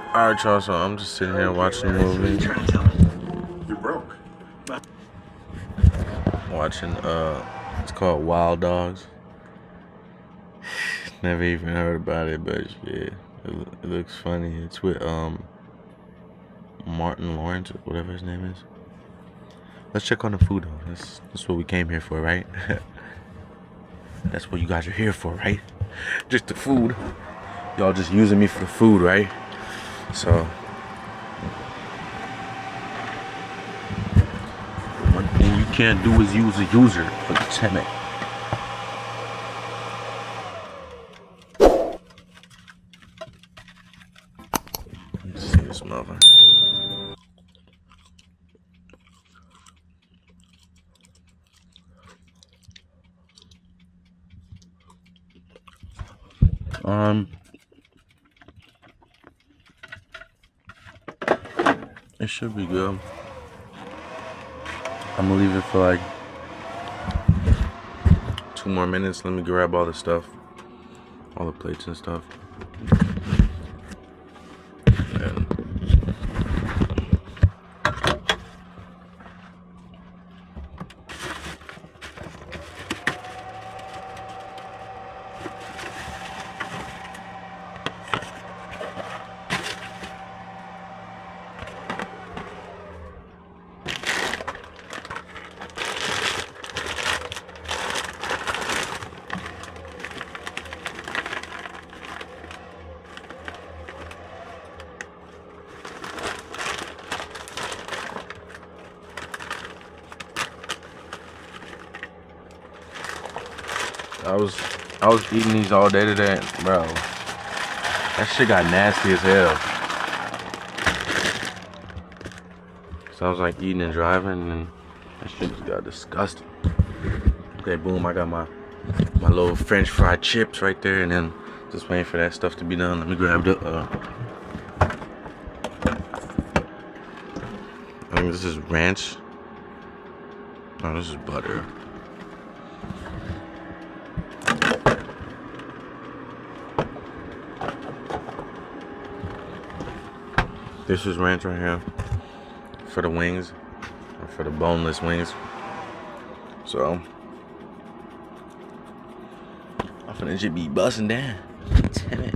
Alright, y'all, so I'm just sitting here watching a movie. You're broke. Watching, it's called Wild Dogs. Never even heard about it, but yeah, it looks funny. It's with, Martin Lawrence, or whatever his name is. Let's check on the food, though. That's what we came here for, right? That's what you guys are here for, right? Just the food. Y'all just using me for the food, right? So, one thing you can't do is use a user. Damn it. Let's see this mother. It should be good. I'm gonna leave it for like 2 more minutes. Let me grab all the stuff, all the plates and stuff. And I was eating these all day today, bro. That shit got nasty as hell. So I was like eating and driving, and that shit just got disgusting. Okay, boom, I got my little French fried chips right there, and then just waiting for that stuff to be done. Let me grab the I think this is ranch. No, this is butter. This is ranch right here for the wings, or for the boneless wings. So I'm finna just be busting down. Damn it.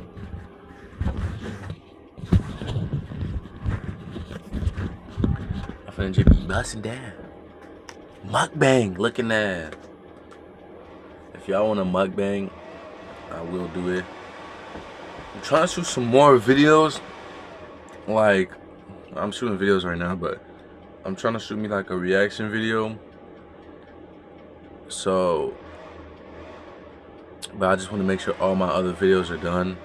I'm finna just be busting down. Mukbang looking at. If y'all want a mukbang, I will do it. I'm trying to shoot some more videos. Like, I'm shooting videos right now, but I'm trying to shoot me like a reaction video. So, but I just want to make sure all my other videos are done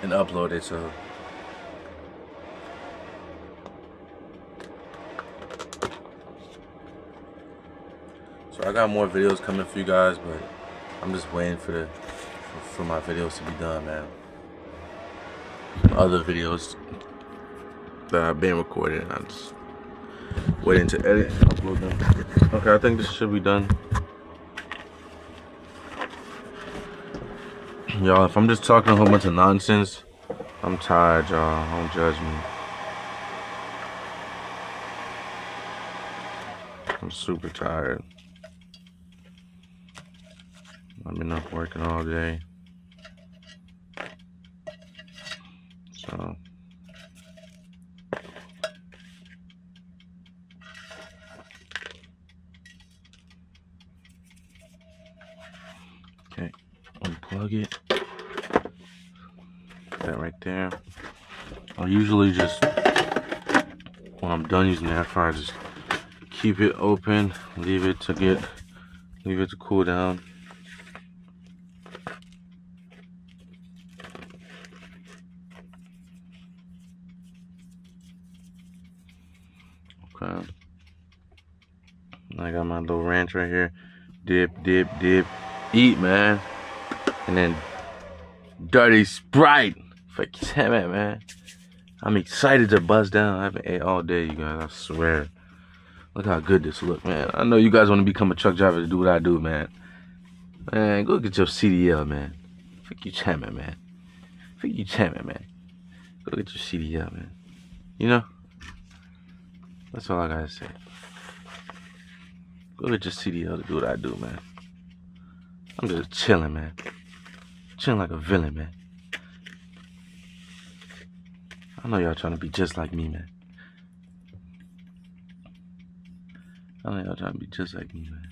and uploaded. So I got more videos coming for you guys, but I'm just waiting for my videos to be done, man. Other videos that I've been recording, I'm just waiting to edit and upload them. Okay, I think this should be done. Y'all, if I'm just talking a whole bunch of nonsense, I'm tired, y'all. Don't judge me. I'm super tired. I've been up working all day. So okay, unplug it. That right there. I'll usually just, when I'm done using the air fryer, just keep it open, leave it to cool down. Okay. I got my little ranch right here. Dip, dip, dip. Eat, man. And then dirty Sprite. Damn it, man. I'm excited to buzz down. I haven't ate all day, you guys. I swear. Look how good this look, man. I know you guys want to become a truck driver to do what I do, man. Man, go get your CDL, man. Fuck you, chairman, man. Fuck you, chairman, man. Go get your CDL, man. You know? That's all I gotta say. Go get your CDL to do what I do, man. I'm just chilling, man. Chilling like a villain, man. I know y'all trying to be just like me, man. I know y'all trying to be just like me, man.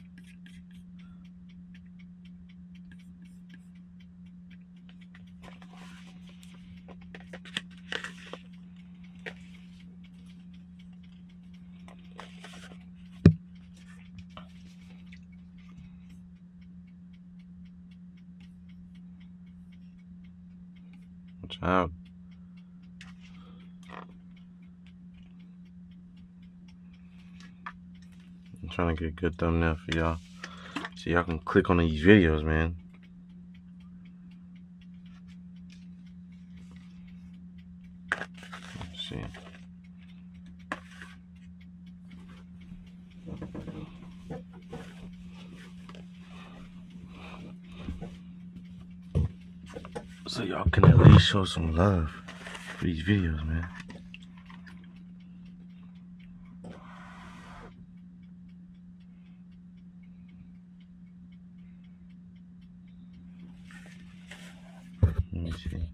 Watch out. I'm trying to get a good thumbnail for y'all. So y'all can click on these videos, man. Let's see. So y'all can at least show some love for these videos, man. Let me see.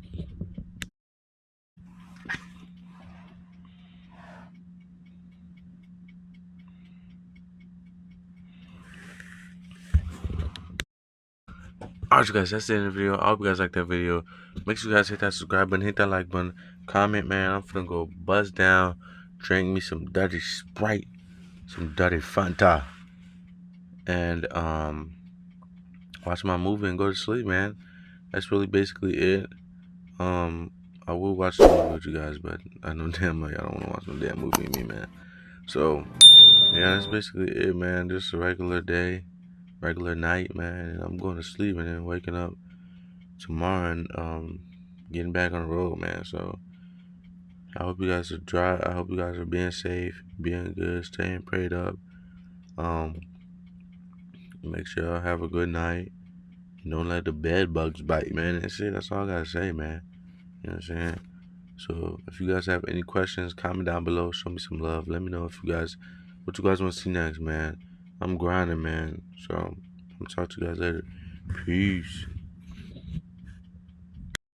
Alright, you guys, that's the end of the video. I hope you guys like that video. Make sure you guys hit that subscribe button, hit that like button, comment, man. I'm finna go buzz down, drink me some dirty Sprite, some dirty Fanta, and watch my movie and go to sleep, man. That's really basically it. I will watch the movie with you guys, but I know damn well y'all don't want to watch no damn movie with me, man. So yeah, that's basically it, man. Just a regular day, regular night, man. And I'm going to sleep and then waking up tomorrow and getting back on the road, man. So I hope you guys are dry. I hope you guys are being safe, being good, staying prayed up. Make sure y'all have a good night. Don't let the bed bugs bite, man. That's it. That's all I gotta say, man. You know what I'm saying? So if you guys have any questions, comment down below. Show me some love. Let me know if you guys, what you guys want to see next, man. I'm grinding, man. So I'm gonna talk to you guys later. Peace.